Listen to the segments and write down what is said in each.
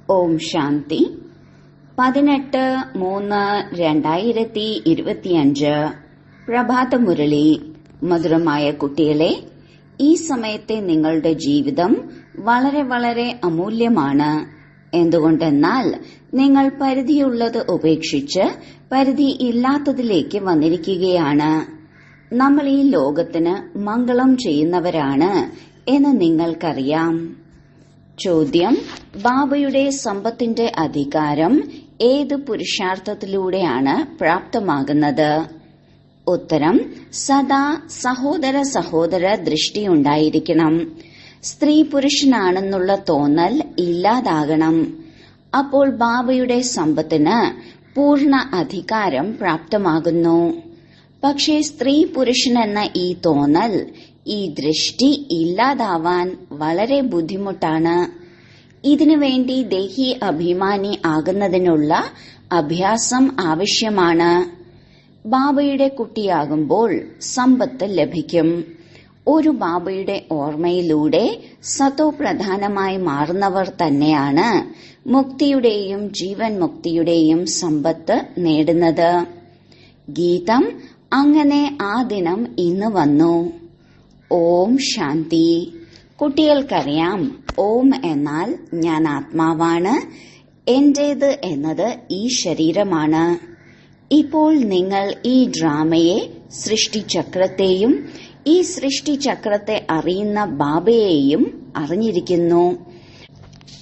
ഓം ശാന്തി 18-3-2025 പ്രഭാതമുരളി. മധുരമായ കുട്ടികളെ, ഈ സമയത്തെ നിങ്ങളുടെ ജീവിതം വളരെ വളരെ അമൂല്യമാണ്. എന്തുകൊണ്ടെന്നാൽ നിങ്ങൾ പരിധിയുള്ളത് ഉപേക്ഷിച്ച് പരിധി ഇല്ലാത്തതിലേക്ക് വന്നിരിക്കുകയാണ്. നമ്മൾ ഈ ലോകത്തിന് മംഗളം ചെയ്യുന്നവരാണ് എന്ന് നിങ്ങൾക്കറിയാം. ചോദ്യം: ബാബയുടെ സമ്പത്തിന്റെ അധികാരം ഏത് പുരുഷാർത്ഥത്തിലൂടെയാണ് പ്രാപ്തമാകുന്നത്? ഉത്തരം: സദാ സഹോദര സഹോദര ദൃഷ്ടിയുണ്ടായിരിക്കണം. സ്ത്രീ പുരുഷനാണെന്നുള്ള തോന്നൽ ഇല്ലാതാകണം. അപ്പോൾ ബാബയുടെ സമ്പത്തിന് പൂർണ്ണ അധികാരം പ്രാപ്തമാകുന്നു. പക്ഷേ സ്ത്രീ പുരുഷനെന്ന ഈ തോന്നൽ, ഈ ദൃഷ്ടി ഇല്ലാതാവാൻ വളരെ ബുദ്ധിമുട്ടാണ്. ഇതിനുവേണ്ടി ദേഹി അഭിമാനി ആകുന്നതിനുള്ള അഭ്യാസം ആവശ്യമാണ്. ബാബയുടെ കുട്ടിയാകുമ്പോൾ സമ്പത്ത് ലഭിക്കും. ഒരു ബാബയുടെ ഓർമ്മയിലൂടെ സതോ പ്രധാനമായി മാറുന്നവർ തന്നെയാണ് മുക്തിയുടെയും ജീവൻ മുക്തിയുടെയും സമ്പത്ത് നേടുന്നത്. ഗീതം: അങ്ങനെ ആ ദിനം ഇന്ന് വന്നു. ഓം ശാന്തി. കുട്ടികൾക്കറിയാം, ഓം എന്നാൽ ഞാൻ ആത്മാവാണ്, എന്റേത് എന്നത് ഈ ശരീരമാണ്. ഇപ്പോൾ നിങ്ങൾ ഈ ഡ്രാമയെ, സൃഷ്ടിചക്രത്തെയും ഈ സൃഷ്ടിചക്രത്തെ അറിയുന്ന ബാബയെയും അറിഞ്ഞിരിക്കുന്നു.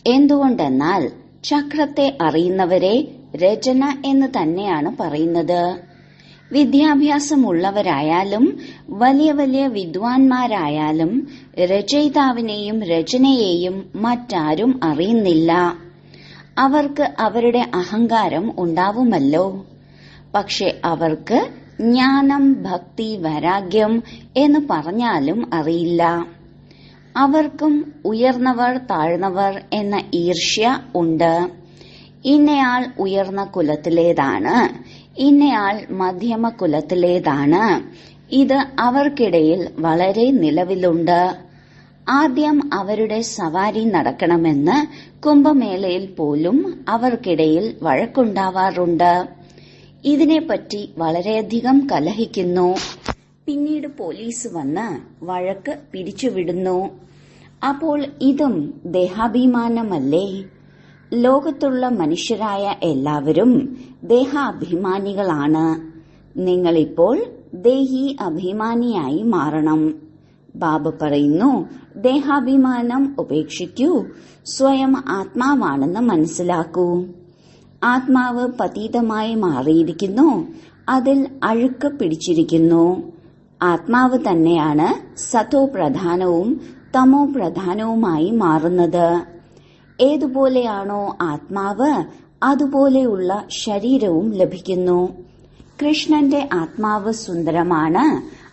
എന്തുകൊണ്ടെന്നാൽ ചക്രത്തെ അറിയുന്നവരെ രചന എന്ന് തന്നെയാണ് പറയുന്നത്. വിദ്യാഭ്യാസമുള്ളവരായാലും വലിയ വലിയ വിദ്വാൻമാരായാലും രചയിതാവിനെയും രചനയെയും മറ്റാരും അറിയുന്നില്ല. അവർക്ക് അവരുടെ അഹങ്കാരം ഉണ്ടാവുമല്ലോ. പക്ഷെ അവർക്ക് ജ്ഞാനം, ഭക്തി, വൈരാഗ്യം എന്ന് പറഞ്ഞാലും അറിയില്ല. അവർക്കും ഉയർന്നവർ താഴ്ന്നവർ എന്ന ഈർഷ്യ ഉണ്ട്. ഇന്നയാൾ ഉയർന്ന കുലത്തിലേതാണ്, ഇന്നയാൾ മധ്യമ കുലത്തിലേതാണ്. ഇത് അവർക്കിടയിൽ വളരെ നിലവിലുണ്ട്. ആദ്യം അവരുടെ സവാരി നടക്കണമെന്ന് കുംഭമേളയിൽ പോലും അവർക്കിടയിൽ വഴക്കുണ്ടാവാറുണ്ട്. ഇതിനെപ്പറ്റി വളരെയധികം കലഹിക്കുന്നു. പിന്നീട് പോലീസ് വന്ന് വഴക്ക് പിരിച്ചുവിടുന്നു. അപ്പോൾ ഇതും ദേഹാഭിമാനമല്ലേ? ലോകത്തുള്ള മനുഷ്യരായ എല്ലാവരും ദേഹാഭിമാനികളാണ്. നിങ്ങളിപ്പോൾ ദേഹി അഭിമാനിയായി മാറണം. ബാബ പറയുന്നു, ദേഹാഭിമാനം ഉപേക്ഷിക്കൂ, സ്വയം ആത്മാവാണെന്ന് മനസ്സിലാക്കൂ. ആത്മാവ് പതീതമായി മാറിയിരിക്കുന്നു, അതിൽ അഴുക്ക് പിടിച്ചിരിക്കുന്നു. ആത്മാവ് തന്നെയാണ് സതോ പ്രധാനവും തമോ പ്രധാനവുമായി മാറുന്നത്. ഏതുപോലെയാണോ ആത്മാവ്, അതുപോലെയുള്ള ശരീരവും ലഭിക്കുന്നു. കൃഷ്ണന്റെ ആത്മാവ് സുന്ദരമാണ്,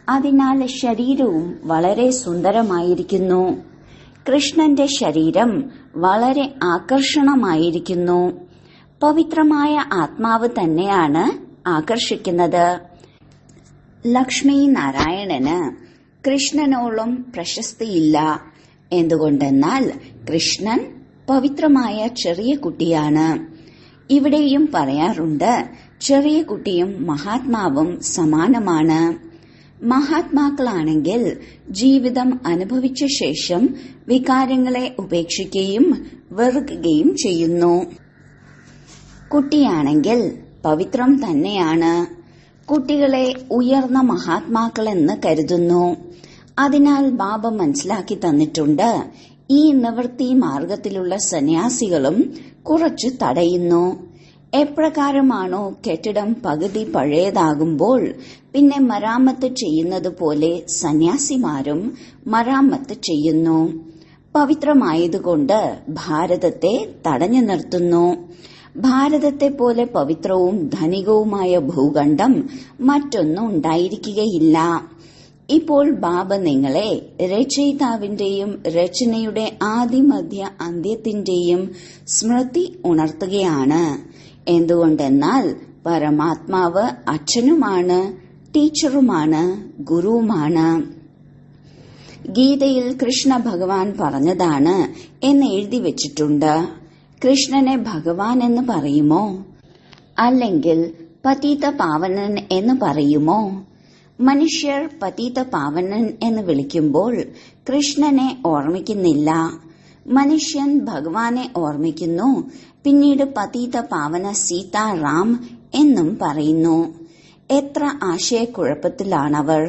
അതിനാൽ ശരീരവും വളരെ സുന്ദരമായിരിക്കുന്നു. കൃഷ്ണന്റെ ശരീരം വളരെ ആകർഷണമായിരിക്കുന്നു. പവിത്രമായ ആത്മാവ് തന്നെയാണ് ആകർഷിക്കുന്നത്. ലക്ഷ്മി നാരായണന് കൃഷ്ണനോളം പ്രശസ്തിയില്ല. എന്തുകൊണ്ടെന്നാൽ കൃഷ്ണൻ പവിത്രമായ ചെറിയ കുട്ടിയാണ്. ഇവിടെയും പറയാറുണ്ട്, ചെറിയ കുട്ടിയും മഹാത്മാവും സമാനമാണ്. മഹാത്മാക്കളാണെങ്കിൽ ജീവിതം അനുഭവിച്ച ശേഷം വികാരങ്ങളെ ഉപേക്ഷിക്കുകയും വെറുക്കുകയും ചെയ്യുന്നു. കുട്ടിയാണെങ്കിൽ പവിത്രം തന്നെയാണ്. കുട്ടികളെ ഉയർന്ന മഹാത്മാക്കളെന്ന് കരുതുന്നു. അതിനാൽ ബാബ മനസ്സിലാക്കി തന്നിട്ടുണ്ട്, ഈ നിവൃത്തി മാർഗത്തിലുള്ള സന്യാസികളും കുറച്ച് തടയുന്നു. എപ്രകാരമാണോ കെട്ടിടം പകുതി പഴയതാകുമ്പോൾ പിന്നെ മരാമത്ത് ചെയ്യുന്നത് പോലെ സന്യാസിമാരും മരാമത്ത് ചെയ്യുന്നു. പവിത്രമായതുകൊണ്ട് ഭാരതത്തെ തടഞ്ഞു നിർത്തുന്നു. ഭാരതത്തെ പോലെ പവിത്രവും ധനികവുമായ ഭൂഖണ്ഡം മറ്റൊന്നും ഉണ്ടായിരിക്കുകയില്ല. ഇപ്പോൾ ബാബ നിങ്ങളെ രചയിതാവിന്റെയും രചനയുടെ ആദിമധ്യ അന്ത്യത്തിന്റെയും സ്മൃതി ഉണർത്തുകയാണ്. എന്തുകൊണ്ടെന്നാൽ പരമാത്മാവ് അച്ഛനുമാണ്, ടീച്ചറുമാണ്, ഗുരുവുമാണ്. ഗീതയിൽ കൃഷ്ണ ഭഗവാൻ പറഞ്ഞതാണ് എന്ന് എഴുതി വച്ചിട്ടുണ്ട്. കൃഷ്ണനെ ഭഗവാൻ എന്ന് പറയുമോ, അല്ലെങ്കിൽ പതിത പാവനൻ എന്ന് പറയുമോ? മനുഷ്യർ പതിത പാവനൻ എന്ന് വിളിക്കുമ്പോൾ കൃഷ്ണനെ ഓർമ്മിക്കുന്നില്ല. മനുഷ്യൻ ഭഗവാനെ ഓർമ്മിക്കുന്നു. പിന്നീട് പതിത പാവന സീതാറാം എന്നും പറയുന്നു. എത്ര ആശയക്കുഴപ്പത്തിലാണവർ.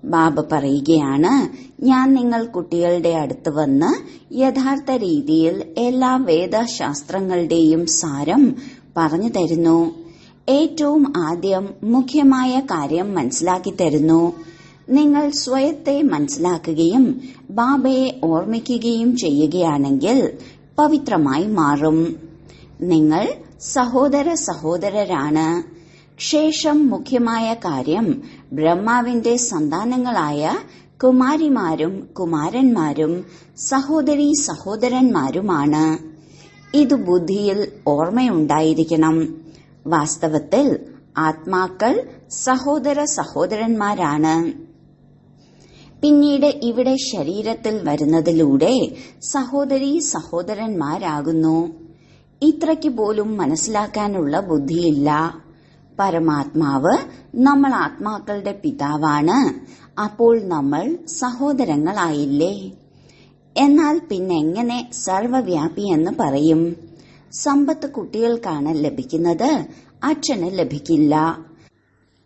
ബാബ പറയുകയാണ്, ഞാൻ നിങ്ങൾ കുട്ടികളുടെ അടുത്ത് വന്ന് യഥാർത്ഥ രീതിയിൽ എല്ലാ വേദശാസ്ത്രങ്ങളുടെയും സാരം പറഞ്ഞു തരുന്നു. ഏറ്റവും ആദ്യം മുഖ്യമായ കാര്യം മനസ്സിലാക്കി തരുന്നു. നിങ്ങൾ സ്വയത്തെ മനസ്സിലാക്കുകയും ബാബയെ ഓർമ്മിക്കുകയും ചെയ്യുകയാണെങ്കിൽ പവിത്രമായി മാറും. നിങ്ങൾ സഹോദര സഹോദരരാണ്. ശേഷം മുഖ്യമായ കാര്യം ബ്രഹ്മാവിന്റെ സന്താനങ്ങളായ കുമാരിമാരും കുമാരന്മാരും സഹോദരീ സഹോദരന്മാരുമാണ്. ഇത് ബുദ്ധിയിൽ ഓർമ്മയുണ്ടായിരിക്കണം. വാസ്തവത്തിൽ ആത്മാക്കൾ സഹോദര സഹോദരന്മാരാണ്. പിന്നീട് ഇവിടെ ശരീരത്തിൽ വരുന്നതിലൂടെ സഹോദരീ സഹോദരന്മാരാകുന്നു. ഇത്രയ്ക്ക് പോലും മനസ്സിലാക്കാനുള്ള ബുദ്ധിയില്ല. പരമാത്മാവ് നമ്മൾ ആത്മാക്കളുടെ പിതാവാണ്. അപ്പോൾ നമ്മൾ സഹോദരങ്ങളായില്ലേ? എന്നാൽ പിന്നെങ്ങനെ സർവവ്യാപി എന്ന് പറയും? സമ്പത്ത് കുട്ടികൾക്കാണ് ലഭിക്കുന്നത്, അച്ഛന് ലഭിക്കില്ല.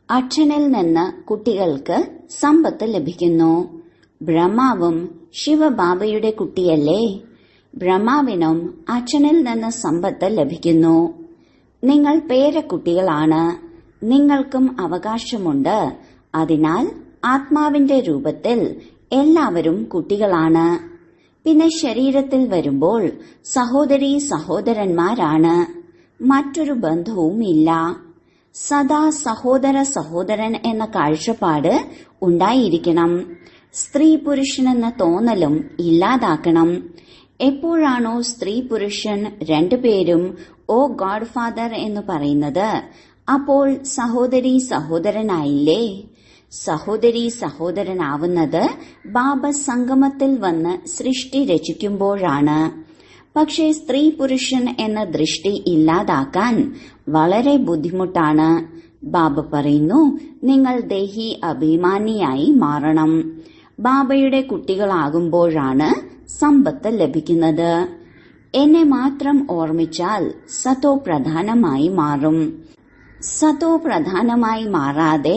അച്ഛനിൽ നിന്ന് കുട്ടികൾക്ക് സമ്പത്ത് ലഭിക്കുന്നു. ബ്രഹ്മാവും ശിവബാബയുടെ കുട്ടിയല്ലേ? ബ്രഹ്മാവിനും അച്ഛനിൽ നിന്ന് സമ്പത്ത് ലഭിക്കുന്നു. നിങ്ങൾ പേരക്കുട്ടികളാണ്. നിങ്ങൾക്കും അവകാശമുണ്ട്. അതിനാൽ ആത്മാവിന്റെ രൂപത്തിൽ എല്ലാവരും കുട്ടികളാണ്. പിന്നെ ശരീരത്തിൽ വരുമ്പോൾ സഹോദരീ സഹോദരന്മാരാണ്. മറ്റൊരു ബന്ധവുമില്ല. സദാ സഹോദര സഹോദരൻ എന്ന കാഴ്ചപ്പാട് ഉണ്ടായിരിക്കണം. സ്ത്രീ പുരുഷനെന്ന തോന്നലും ഇല്ലാതാക്കണം. എപ്പോഴാണോ സ്ത്രീ പുരുഷൻ രണ്ടുപേരും ഓ ഗോഡ് ഫാദർ എന്ന് പറയുന്നത്, അപ്പോൾ സഹോദരീ സഹോദരനായില്ലേ? സഹോദരീ സഹോദരനാവുന്നത് ബാബ സംഗമത്തിൽ വന്ന് സൃഷ്ടി രചിക്കുമ്പോഴാണ്. പക്ഷേ സ്ത്രീ പുരുഷൻ എന്ന ദൃഷ്ടി ഇല്ലാതാക്കാൻ വളരെ ബുദ്ധിമുട്ടാണ്. ബാബ പറയുന്നു, നിങ്ങൾ ദേഹി അഭിമാനിയായി മാറണം. ബാബയുടെ കുട്ടികളാകുമ്പോഴാണ് സമ്പത്ത് ലഭിക്കുന്നത്. എന്നെ മാത്രം ഓർമ്മിച്ചാൽ സതോ പ്രധാനമായി മാറും. സതോ പ്രധാനമായി മാറാതെ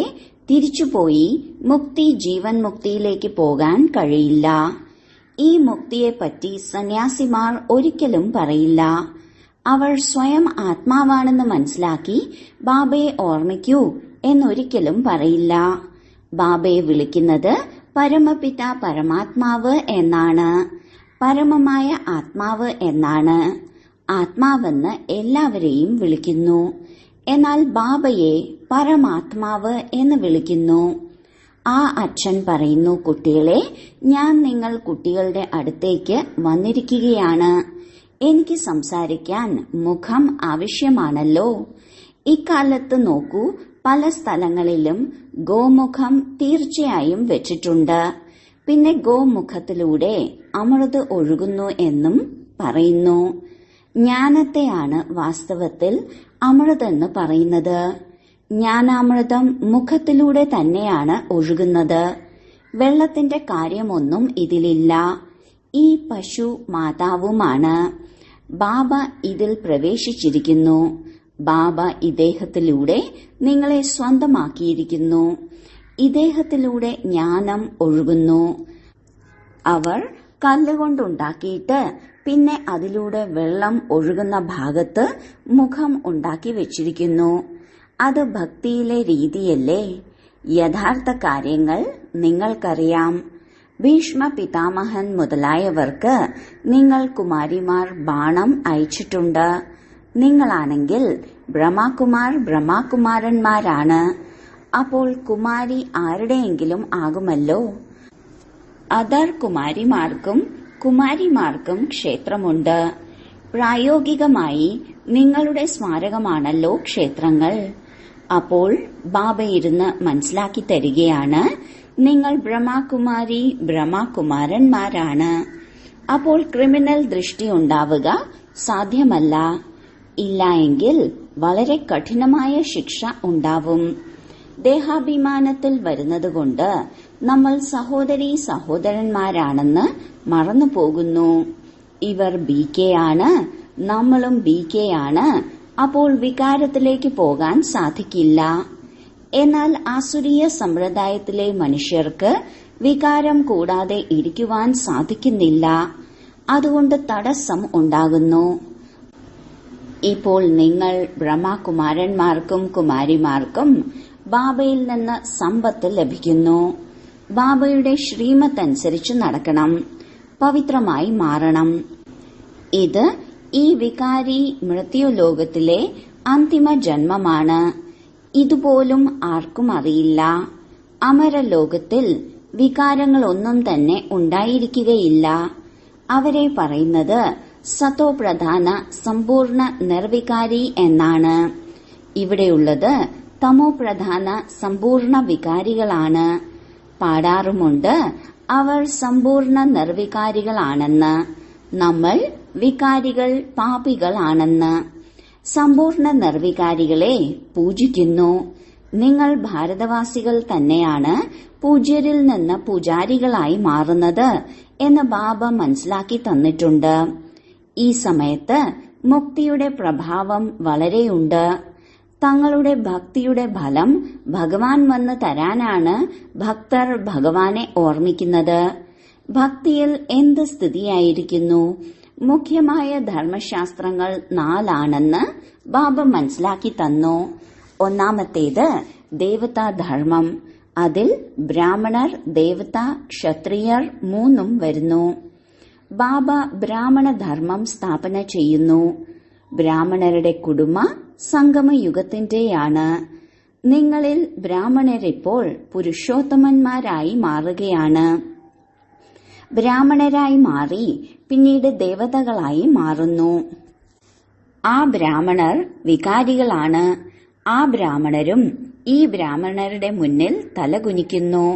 തിരിച്ചുപോയി മുക്തി ജീവൻ മുക്തിയിലേക്ക് പോകാൻ കഴിയില്ല. ഈ മുക്തിയെപ്പറ്റി സന്യാസിമാർ ഒരിക്കലും പറയില്ല. അവർ സ്വയം ആത്മാവാണെന്ന് മനസ്സിലാക്കി ബാബയെ ഓർമ്മിക്കൂ എന്നൊരിക്കലും പറയില്ല. ബാബയെ വിളിക്കുന്നത് പരമപിത പരമാത്മാവ് എന്നാണ്. പരമമായ ആത്മാവ് എന്നാണ്. ആത്മാവെന്ന് എല്ലാവരെയും വിളിക്കുന്നു. എന്നാൽ ബാബയെ പരമാത്മാവ് എന്ന് വിളിക്കുന്നു. ആ അച്ഛൻ പറയുന്നു, കുട്ടികളെ, ഞാൻ നിങ്ങൾ കുട്ടികളുടെ അടുത്തേക്ക് വന്നിരിക്കുകയാണ്. എനിക്ക് സംസാരിക്കാൻ മുഖം ആവശ്യമാണല്ലോ. ഇക്കാലത്ത് നോക്കൂ, പല സ്ഥലങ്ങളിലും ഗോമുഖം തീർച്ചയായും വെച്ചിട്ടുണ്ട്. പിന്നെ ഗോമുഖത്തിലൂടെ അമൃത് ഒഴുകുന്നു എന്നും പറയുന്നു. ജ്ഞാനത്തെയാണ് വാസ്തവത്തിൽ അമൃതെന്ന് പറയുന്നത്. ജ്ഞാനാമൃതം മുഖത്തിലൂടെ തന്നെയാണ് ഒഴുകുന്നത്. വെള്ളത്തിന്റെ കാര്യമൊന്നും ഇതിലില്ല. ഈ പശു മാതാവുമാണ്. ബാബ ഇതിൽ പ്രവേശിച്ചിരിക്കുന്നു. ബാബ ഇദ്ദേഹത്തിലൂടെ നിങ്ങളെ സ്വന്തമാക്കിയിരിക്കുന്നു. ഇദ്ദേഹത്തിലൂടെ ജ്ഞാനം ഒഴുകുന്നു. അവർ കല്ലുകൊണ്ടുണ്ടാക്കിയിട്ട് പിന്നെ അതിലൂടെ വെള്ളം ഒഴുകുന്ന ഭാഗത്ത് മുഖം ഉണ്ടാക്കി വെച്ചിരിക്കുന്നു. അത് ഭക്തിയിലെ രീതിയല്ലേ? യഥാർത്ഥ കാര്യങ്ങൾ നിങ്ങൾക്കറിയാം. ഭീഷ്മ പിതാമഹൻ മുതലായവർക്ക് നിങ്ങൾ കുമാരിമാർ ബാണം അയച്ചിട്ടുണ്ട്. നിങ്ങളാണെങ്കിൽ ബ്രഹ്മകുമാർ ബ്രഹ്മകുമാരന്മാരാണ്. അപ്പോൾ കുമാരി ആരുടെയെങ്കിലും ആകുമല്ലോ. അതർ കുമാരിമാർക്കും ക്ഷേത്രമുണ്ട്. പ്രായോഗികമായി നിങ്ങളുടെ സ്മാരകമാണല്ലോ ക്ഷേത്രങ്ങൾ. അപ്പോൾ ബാബ ഇരുന്ന് മനസ്സിലാക്കി തരികയാണ്, നിങ്ങൾ ബ്രഹ്മകുമാരി ബ്രഹ്മകുമാരന്മാരാണ്. അപ്പോൾ ക്രിമിനൽ ദൃഷ്ടി ഉണ്ടാവുക സാധ്യമല്ല. ഇല്ല എങ്കിൽ വളരെ കഠിനമായ ശിക്ഷ ഉണ്ടാവും. ദേഹാഭിമാനത്തിൽ വരുന്നതുകൊണ്ട് നമ്മൾ സഹോദരീ സഹോദരന്മാരാണെന്ന് മറന്നുപോകുന്നു. ഇവർ BK ആണ്, നമ്മളും BK ആണ്. അപ്പോൾ വികാരത്തിലേക്ക് പോകാൻ സാധിക്കില്ല. എന്നാൽ ആസുരീയ സമ്പ്രദായത്തിലെ മനുഷ്യർക്ക് വികാരം കൂടാതെ ഇരിക്കുവാൻ സാധിക്കുന്നില്ല. അതുകൊണ്ട് തടസ്സം ഉണ്ടാകുന്നു. ഇപ്പോൾ നിങ്ങൾ ബ്രഹ്മകുമാരന്മാർക്കും കുമാരിമാർക്കും ബാബയിൽ നിന്ന് സമ്പത്ത് ലഭിക്കുന്നു. ബാബയുടെ ശ്രീമത്തനുസരിച്ച് നടക്കണം, പവിത്രമായി മാറണം. ഇത് ഈ വികാരി മൃത്യുലോകത്തിലെ അന്തിമ ജന്മമാണ്. ഇതുപോലും ആർക്കും അറിയില്ല. അമരലോകത്തിൽ വികാരങ്ങളൊന്നും തന്നെ ഉണ്ടായിരിക്കുകയില്ല. അവരെ പറയുന്നത് സതോ പ്രധാന സമ്പൂർണ്ണ നിർവികാരി എന്നാണ്. ഇവിടെയുള്ളത് തമോ പ്രധാന സമ്പൂർണ്ണ വികാരികളാണ്. പാടാറുമുണ്ട് അവർ സമ്പൂർണ്ണ നിർവികാരികളാണെന്ന്. നമ്മൾ വികാരികൾ പാപികളാണെന്ന്. സമ്പൂർണ്ണ നിർവികാരികളെ പൂജിക്കുന്നു. നിങ്ങൾ ഭാരതവാസികൾ തന്നെയാണ് പൂജ്യരിൽ നിന്ന് പൂജാരികളായി മാറുന്നത് എന്ന് ബാബ മനസ്സിലാക്കി തന്നിട്ടുണ്ട്. ഈ സമയത്ത് മുക്തിയുടെ പ്രഭാവം വളരെയുണ്ട്. തങ്ങളുടെ ഭക്തിയുടെ ഫലം ഭഗവാൻ വന്ന് തരാനാണ് ഭക്തർ ഭഗവാനെ ഓർമ്മിക്കുന്നത്. ഭക്തിയിൽ എന്ത് സ്ഥിതിയായിരിക്കുന്നു? മുഖ്യമായ ധർമ്മശാസ്ത്രങ്ങൾ 4 ബാബ മനസ്സിലാക്കി തന്നു. ഒന്നാമത്തേത് ദേവതാധർമ്മം. അതിൽ ബ്രാഹ്മണർ, ദേവത, ക്ഷത്രിയർ 3 വരുന്നു. ബാബ ബ്രാഹ്മണധർമ്മം സ്ഥാപന ചെയ്യുന്നു. ബ്രാഹ്മണരുടെ കുടുംബ സംഗമയുഗത്തിന്റെയാണ്. നിങ്ങളിൽ ബ്രാഹ്മണരിപ്പോൾ പുരുഷോത്തമന്മാരായി മാറുകയാണ്. ബ്രാഹ്മണരായി മാറി പിന്നീട് ദേവതകളായി മാറുന്നു. ആ ബ്രാഹ്മണർ വികാരികളാണ്. ആ ബ്രാഹ്മണരും ഈ ബ്രാഹ്മണരുടെ മുന്നിൽ തലകുനിക്കുന്നു.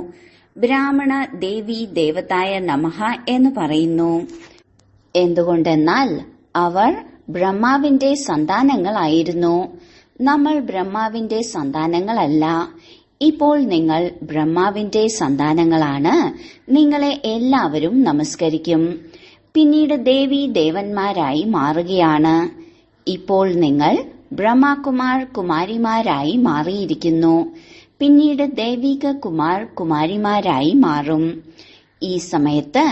ബ്രാഹ്മണ ദേവി ദേവതായ നമഃ എന്ന് പറയുന്നു. എന്തുകൊണ്ടെന്നാൽ അവർ ബ്രഹ്മാവിന്റെ സന്താനങ്ങളായിരുന്നു. നമ്മൾ ബ്രഹ്മാവിന്റെ സന്താനങ്ങളല്ല. ഇപ്പോൾ നിങ്ങൾ ബ്രഹ്മാവിന്റെ സന്താനങ്ങളാണ്. നിങ്ങളെ എല്ലാവരും നമസ്കരിക്കും. പിന്നീട് ദേവി ദേവന്മാരായി മാറുകയാണ്. ഇപ്പോൾ നിങ്ങൾ ബ്രഹ്മകുമാർ കുമാരിമാരായി മാറിയിരിക്കുന്നു. പിന്നീട് ദൈവിക കുമാർ കുമാരിമാരായി മാറും. ഈ സമയത്ത്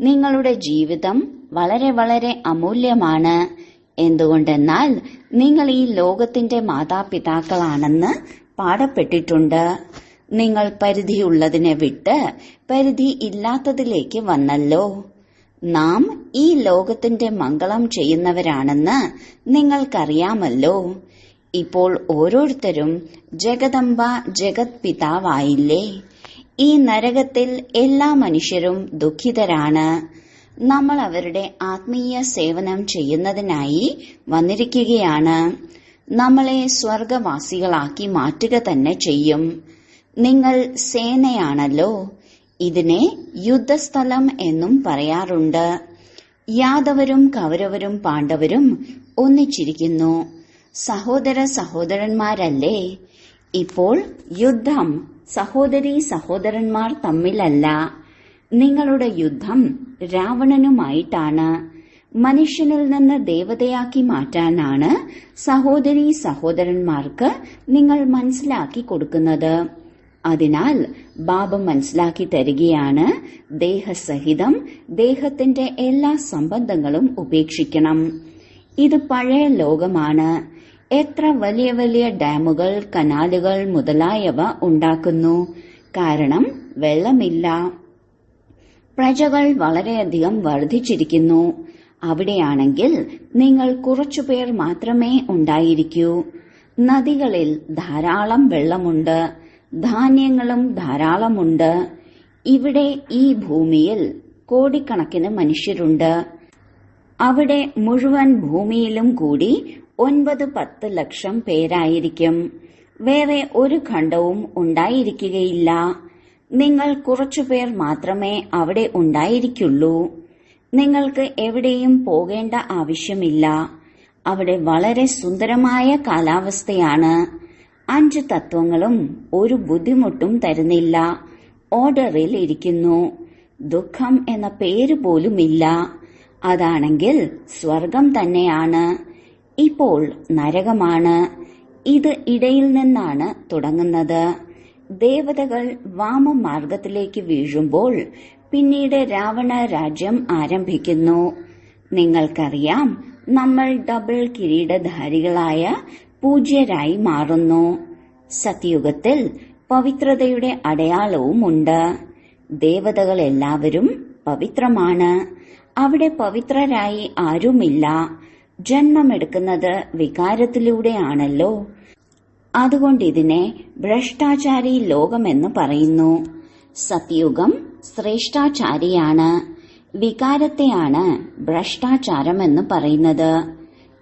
നിങ്ങളുടെ ജീവിതം വളരെ വളരെ അമൂല്യമാണ്. എന്തുകൊണ്ടെന്നാൽ നിങ്ങൾ ഈ ലോകത്തിന്റെ മാതാപിതാക്കളാണെന്ന് പാടപ്പെട്ടിട്ടുണ്ട്. നിങ്ങൾ പരിധിയുള്ളതിനെ വിട്ട് പരിധി ഇല്ലാത്തതിലേക്ക് വന്നല്ലോ. നാം ഈ ലോകത്തിന്റെ മംഗളം ചെയ്യുന്നവരാണെന്ന് നിങ്ങൾക്കറിയാമല്ലോ. ഇപ്പോൾ ഓരോരുത്തരും ജഗദംബ ജഗത് പിതാവായില്ലേ. ഈ നരകത്തിൽ എല്ലാ മനുഷ്യരും ദുഃഖിതരാണ്. നമ്മൾ അവരുടെ ആത്മീയ സേവനം ചെയ്യുന്നതിനായി വന്നിരിക്കുകയാണ്. നമ്മളെ സ്വർഗവാസികളാക്കി മാറ്റുക തന്നെ ചെയ്യും. നിങ്ങൾ സേനയാണല്ലോ. ഇതിനെ യുദ്ധസ്ഥലം എന്നും പറയാറുണ്ട്. യാദവരും കൗരവരും പാണ്ഡവരും ഒന്നിച്ചിരിക്കുന്നു. സഹോദര സഹോദരന്മാരല്ലേ. ഇപ്പോൾ യുദ്ധം സഹോദരീ സഹോദരന്മാർ തമ്മിലല്ല. നിങ്ങളുടെ യുദ്ധം രാവണനുമായിട്ടാണ്. മനുഷ്യനിൽ നിന്ന് ദേവതയാക്കി മാറ്റാനാണ് സഹോദരീ സഹോദരന്മാർക്ക് നിങ്ങൾ മനസ്സിലാക്കി കൊടുക്കുന്നത്. അതിനാൽ ബാബ മനസ്സിലാക്കി തരികയാണ്, ദേഹസഹിതം ദേഹത്തിന്റെ എല്ലാ സംബന്ധങ്ങളും ഉപേക്ഷിക്കണം. ഇത് പഴയ ലോകമാണ്. എത്ര വലിയ വലിയ ഡാമുകൾ, കനാലുകൾ മുതലായവ ഉണ്ടാക്കുന്നു. കാരണം വെള്ളമില്ല. പ്രജകൾ വളരെയധികം വർദ്ധിച്ചിരിക്കുന്നു. അവിടെയാണെങ്കിൽ നിങ്ങൾ കുറച്ചുപേർ മാത്രമേ ഉണ്ടായിരിക്കൂ. നദികളിൽ ധാരാളം വെള്ളമുണ്ട്. ധാന്യങ്ങളും ധാരാളമുണ്ട്. ഇവിടെ ഈ ഭൂമിയിൽ കോടിക്കണക്കിന് മനുഷ്യരുണ്ട്. അവിടെ മുഴുവൻ ഭൂമിയിലും കൂടി 9-10 ലക്ഷം പേരായിരിക്കും. വേറെ ഒരു ഖണ്ഡവും ഉണ്ടായിരിക്കുകയില്ല. നിങ്ങൾ കുറച്ചുപേർ മാത്രമേ അവിടെ ഉണ്ടായിരിക്കുള്ളൂ. നിങ്ങൾക്ക് എവിടെയും പോകേണ്ട ആവശ്യമില്ല. അവിടെ വളരെ സുന്ദരമായ കാലാവസ്ഥയാണ്. 5 തത്വങ്ങളും ഒരു ബുദ്ധിമുട്ടും തരുന്നില്ല. ഓർഡറിൽ ഇരിക്കുന്നു. ദുഃഖം എന്ന പേര് പോലുമില്ല. അതാണെങ്കിൽ സ്വർഗം തന്നെയാണ്. ഇപ്പോൾ നരകമാണ്. ഇത് ഇടയിൽ നിന്നാണ് തുടങ്ങുന്നത്. ദേവതകൾ വാമമാർഗത്തിലേക്ക് വീഴുമ്പോൾ പിന്നീട് രാവണ രാജ്യം ആരംഭിക്കുന്നു. നിങ്ങൾക്കറിയാം, നമ്മൾ ഡബിൾ കിരീടധാരികളായ പൂജ്യരായി മാറുന്നു. സത്യുഗത്തിൽ പവിത്രതയുടെ അടയാളവുമുണ്ട്. ദേവതകളെല്ലാവരും പവിത്രമാണ്. അവിടെ പവിത്രരായി ആരുമില്ല. ജന്മമെടുക്കുന്നത് വികാരത്തിലൂടെയാണല്ലോ. അതുകൊണ്ടിതിനെ ഭ്രഷ്ടാചാരി ലോകമെന്ന് പറയുന്നു. സത്യുഗം ശ്രേഷ്ഠാചാരിയാണ്. വികാരത്തെയാണ് ഭ്രഷ്ടാചാരമെന്ന് പറയുന്നത്.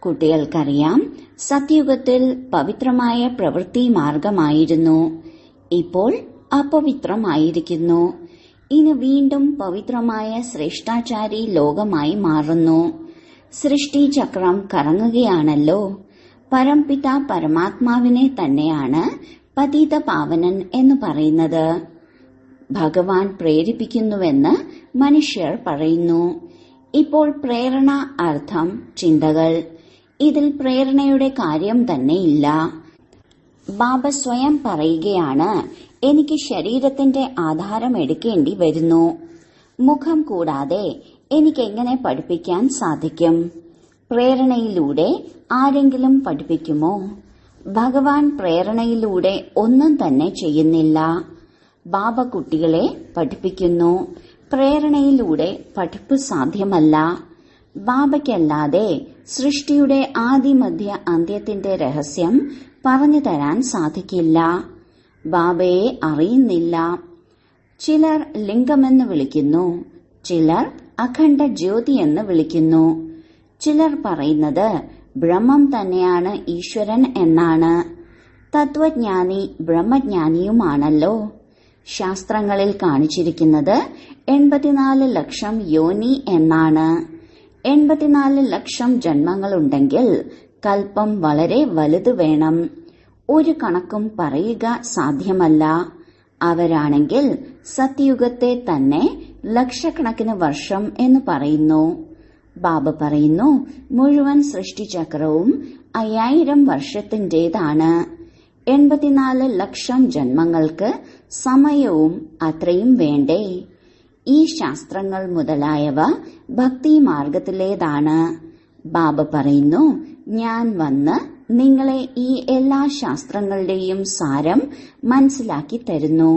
കുട്ടികൾക്കറിയാം, സത്യുഗത്തിൽ പവിത്രമായ പ്രവൃത്തി മാർഗമായിരുന്നു. ഇപ്പോൾ അപവിത്രമായിരിക്കുന്നു. ഇനി വീണ്ടും പവിത്രമായ ശ്രേഷ്ഠാചാരി ലോകമായി മാറുന്നു. സൃഷ്ടിചക്രം കറങ്ങുകയാണല്ലോ. പരംപിത പരമാത്മാവിനെ തന്നെയാണ് പതിത പാവനൻ എന്ന് പറയുന്നത്. ഭഗവാൻ പ്രേരിപ്പിക്കുന്നുവെന്ന് മനുഷ്യർ പറയുന്നു. ഇപ്പോൾ പ്രേരണ അർത്ഥം ചിന്തകൾ. ഇതിൽ പ്രേരണയുടെ കാര്യം തന്നെയില്ല. ബാബ സ്വയം പറയുകയാണ്, എനിക്ക് ശരീരത്തിന്റെ ആധാരം എടുക്കേണ്ടി വരുന്നു. മുഖം കൂടാതെ എനിക്കെങ്ങനെ പഠിപ്പിക്കാൻ സാധിക്കും? പ്രേരണയിലൂടെ ആരെങ്കിലും പഠിപ്പിക്കുമോ? ഭഗവാൻ പ്രേരണയിലൂടെ ഒന്നും തന്നെ ചെയ്യുന്നില്ല. ബാബ കുട്ടികളെ പഠിപ്പിക്കുന്നു. പ്രേരണയിലൂടെ പഠിപ്പ് സാധ്യമല്ല. ബാബയ്ക്കല്ലാതെ സൃഷ്ടിയുടെ ആദിമധ്യ അന്ത്യത്തിന്റെ രഹസ്യം പറഞ്ഞു തരാൻ സാധിക്കില്ല. ബാബയെ അറിയുന്നില്ല. ചിലർ ലിംഗമെന്ന് വിളിക്കുന്നു, ചിലർ അഖണ്ഡ ജ്യോതി എന്ന് വിളിക്കുന്നു. ചിലർ പറയുന്നത് ബ്രഹ്മം തന്നെയാണ് ഈശ്വരൻ എന്നാണ്. തത്വജ്ഞാനി ബ്രഹ്മജ്ഞാനിയുമാണല്ലോ. ശാസ്ത്രങ്ങളിൽ കാണിച്ചിരിക്കുന്നത് 84 ലക്ഷം യോനി എന്നാണ്. 84 ലക്ഷം ജന്മങ്ങളുണ്ടെങ്കിൽ കൽപ്പം വളരെ വലുത് വേണം. ഒരു കണക്കും പറയുക സാധ്യമല്ല. അവരാണെങ്കിൽ സത്യുഗത്തെ തന്നെ ലക്ഷക്കണക്കിന് വർഷം എന്ന് പറയുന്നു. ബാബ പറയുന്നു, മുഴുവൻ സൃഷ്ടിചക്രവും 5000 വർഷത്തിന്റേതാണ്. 84 ലക്ഷം ജന്മങ്ങൾക്ക് സമയവും അത്രയും വേണ്ടേ? ഈ ശാസ്ത്രങ്ങൾ മുതലായവ ഭക്തി മാർഗത്തിലേതാണ്. ബാബ പറയുന്നു, ഞാൻ വന്ന് നിങ്ങളെ ഈ എല്ലാ ശാസ്ത്രങ്ങളുടെയും സാരം മനസ്സിലാക്കി തരുന്നു.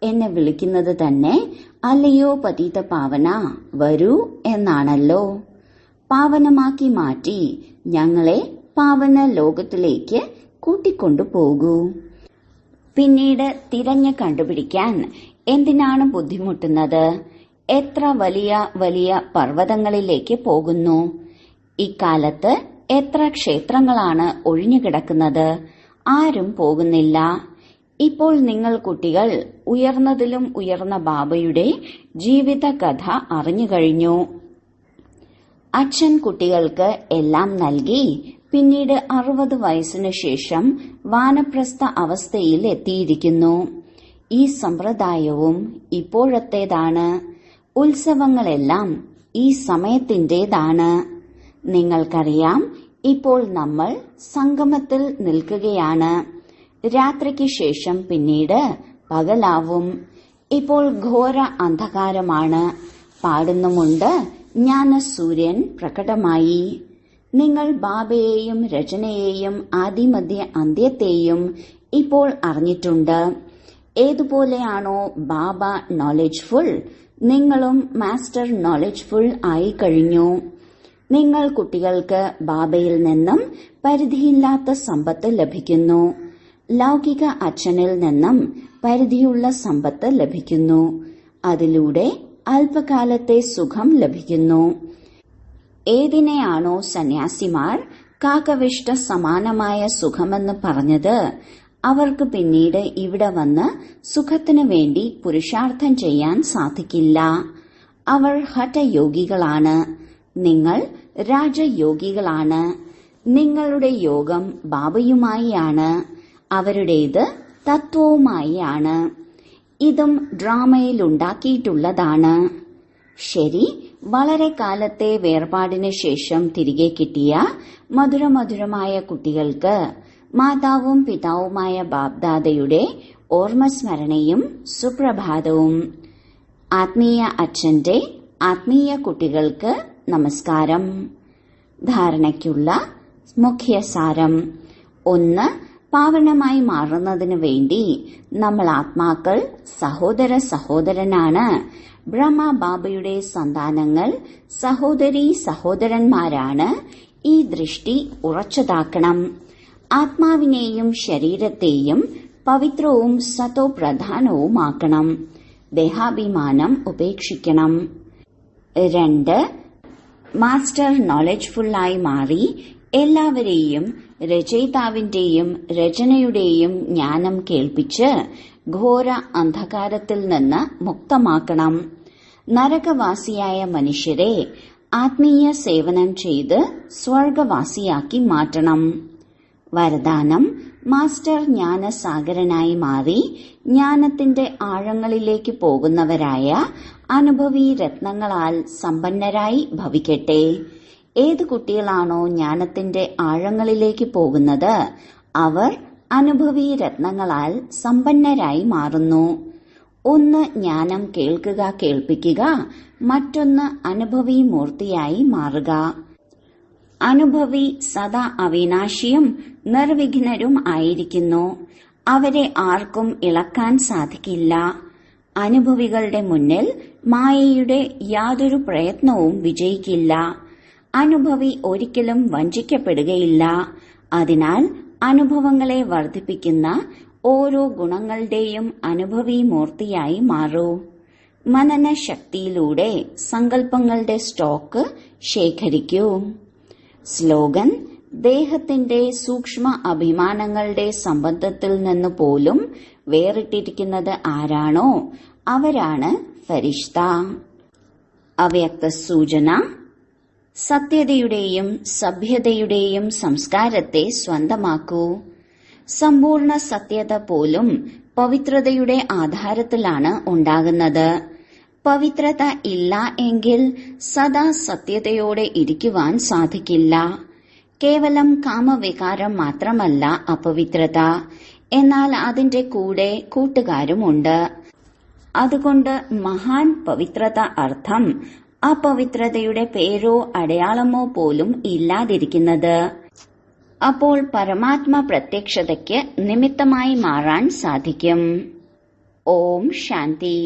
എന്നെ വിളിക്കുന്നത് തന്നെ അല്ലയോ പതിത പാവന, വരൂ എന്നാണല്ലോ. പാവനമാക്കി മാറ്റി ഞങ്ങളെ പാവന ലോകത്തിലേക്ക് കൂട്ടിക്കൊണ്ടുപോകൂ. പിന്നീട് തിരഞ്ഞു കണ്ടുപിടിക്കാൻ എന്തിനാണ് ബുദ്ധിമുട്ടുന്നത്? എത്ര വലിയ വലിയ പർവ്വതങ്ങളിലേക്ക് പോകുന്നു. ഇക്കാലത്ത് എത്ര ക്ഷേത്രങ്ങളാണ് ഒഴിഞ്ഞുകിടക്കുന്നത്? ആരും പോകുന്നില്ല. ഇപ്പോൾ നിങ്ങൾ കുട്ടികൾ ഉയർന്നതിലും ഉയർന്ന ബാബയുടെ ജീവിത കഥ അറിഞ്ഞുകഴിഞ്ഞു. അച്ഛൻ കുട്ടികൾക്ക് എല്ലാം നൽകി. പിന്നീട് 60 വയസ്സിനു ശേഷം വാനപ്രസ്ഥ അവസ്ഥയിൽ എത്തിയിരിക്കുന്നു. ഈ സമ്പ്രദായവും ഇപ്പോഴത്തേതാണ്. ഉത്സവങ്ങളെല്ലാം ഈ സമയത്തിന്റേതാണ്. നിങ്ങൾക്കറിയാം, ഇപ്പോൾ നമ്മൾ സംഗമത്തിൽ നിൽക്കുകയാണ്. രാത്രിക്ക് ശേഷം പിന്നീട് പകലാവും. ഇപ്പോൾ ഘോര അന്ധകാരമാണ്. പാടുന്നുമുണ്ട്, ജ്ഞാനസൂര്യൻ പ്രകടമായി. നിങ്ങൾ ബാബയെയും രചനയെയും ആദിമധ്യ അന്ത്യത്തെയും ഇപ്പോൾ അറിഞ്ഞിട്ടുണ്ട്. ഏതുപോലെയാണോ ബാബ നോളജ്ഫുൾ, നിങ്ങളും മാസ്റ്റർ നോളജ്ഫുൾ ആയി കഴിഞ്ഞു. നിങ്ങൾ കുട്ടികൾക്ക് ബാബയിൽ നിന്നും പരിധിയില്ലാത്ത സമ്പത്ത് ലഭിക്കുന്നു. ലൗകിക അച്ഛനിൽ നിന്നും പരിധിയുള്ള സമ്പത്ത് ലഭിക്കുന്നു. അതിലൂടെ അല്പകാലത്തെ സുഖം ലഭിക്കുന്നു. ഏതിനെയാണോ സന്യാസിമാർ കാകവിഷ്ട സമാനമായ സുഖമെന്ന് പറഞ്ഞത്, അവർക്ക് പിന്നീട് ഇവിടെ വന്ന് സുഖത്തിനു വേണ്ടി പുരുഷാർത്ഥം ചെയ്യാൻ സാധിക്കില്ല. അവർ ഹഠയോഗികളാണ്. നിങ്ങൾ രാജയോഗികളാണ്. നിങ്ങളുടെ യോഗം ബാബയുമായി ആണ്. അവരുടേത് തത്വവുമായി ആണ്. ഇതും ഡ്രാമയിലുണ്ടാക്കിയിട്ടുള്ളതാണ്. ശരി, വളരെ കാലത്തെ വേർപാടിന് ശേഷം തിരികെ കിട്ടിയ മധുരമധുരമായ കുട്ടികൾക്ക് മാതാവും പിതാവുമായ ബാബ്ദാദയുടെ ഓർമ്മസ്മരണയും സുപ്രഭാതവും. ആത്മീയ അച്ഛന്റെ ആത്മീയ കുട്ടികൾക്ക് നമസ്കാരം. ധാരണയ്ക്കുള്ള മുഖ്യസാരം. 1. പാവനമായി മാറുന്നതിനു വേണ്ടി നമ്മൾ ആത്മാക്കൾ സഹോദര സഹോദരനാണ്. ബ്രഹ്മബാബയുടെ സന്താനങ്ങൾ സഹോദരീ സഹോദരന്മാരാണ്. ഈ ദൃഷ്ടി ഉറച്ചതാക്കണം. ആത്മാവിനെയും ശരീരത്തെയും പവിത്രവും സതോ പ്രധാനവുമാക്കണം. ദേഹാഭിമാനം ഉപേക്ഷിക്കണം. 2. മാസ്റ്റർ നോളജ്ഫുള്ളായി മാറി എല്ലാവരെയും രചയിതാവിന്റെയും രചനയുടെയും ജ്ഞാനം കേൾപ്പിച്ച് ഘോര അന്ധകാരത്തിൽ നിന്ന് മുക്തമാക്കണം. നരകവാസിയായ മനുഷ്യരെ ആത്മീയ സേവനം ചെയ്ത് സ്വർഗവാസിയാക്കി മാറ്റണം. വരദാനം: മാസ്റ്റർ ജ്ഞാനസാഗരനായി മാറി ജ്ഞാനത്തിന്റെ ആഴങ്ങളിലേക്ക് പോകുന്നവരായ അനുഭവി രത്നങ്ങളാൽ സമ്പന്നരായി ഭവിക്കട്ടെ. ഏത് കുട്ടികളാണോ ജ്ഞാനത്തിന്റെ ആഴങ്ങളിലേക്ക് പോകുന്നത് അവർ അനുഭവി രത്നങ്ങളാൽ സമ്പന്നരായി മാറുന്നു. ഒന്ന് ജ്ഞാനം കേൾക്കുക, കേൾപ്പിക്കുക. മറ്റൊന്ന് അനുഭവി മൂർത്തിയായി മാറുക. അനുഭവി സദാ അവിനാശിയും നിർവിഘ്നരും ആയിരിക്കുന്നു. അവരെ ആർക്കും ഇളക്കാൻ സാധിക്കില്ല. അനുഭവികളുടെ മുന്നിൽ മായയുടെ യാതൊരു പ്രയത്നവും വിജയിക്കില്ല. അനുഭവി ഒരിക്കലും വഞ്ചിക്കപ്പെടുകയില്ല. അതിനാൽ അനുഭവങ്ങളെ വർദ്ധിപ്പിക്കുന്ന ഓരോ ഗുണങ്ങളുടെയും അനുഭവി മൂർത്തിയായി മാറൂ. മനനശക്തിയിലൂടെ സങ്കല്പങ്ങളുടെ സ്റ്റോക്ക് ശേഖരിക്കൂ. സ്ലോഗൻ: ദേഹത്തിന്റെ സൂക്ഷ്മ അഭിമാനങ്ങളുടെ സംബന്ധത്തിൽ നിന്ന് പോലും വേറിട്ടിരിക്കുന്നത് ആരാണോ അവരാണ് ഫരിഷ്ത. അവ്യക്ത സൂചന: സത്യതയുടെയും സഭ്യതയുടെയും സംസ്കാരത്തെ സ്വന്തമാക്കൂ. സമ്പൂർണ്ണ സത്യത പോലും പവിത്രതയുടെ ആധാരത്തിലാണ് ഉണ്ടാകുന്നത്. പവിത്രത ഇല്ല എങ്കിൽ സദാ സത്യതയോടെ ഇരിക്കുവാൻ സാധിക്കില്ല. കേവലം കാമവികാരം മാത്രമല്ല അപവിത്രത, എന്നാൽ അതിന്റെ കൂടെ കൂട്ടുകാരുമുണ്ട്. അതുകൊണ്ട് മഹാൻ പവിത്രത അർത്ഥം അപവിത്രതയുടെ പേരോ അടയാളമോ പോലും ഇല്ലാതിരിക്കുന്നത്. അപ്പോൾ പരമാത്മ പ്രത്യക്ഷതയ്ക്ക് നിമിത്തമായി മാറാൻ സാധിക്കും. ഓം ശാന്തി.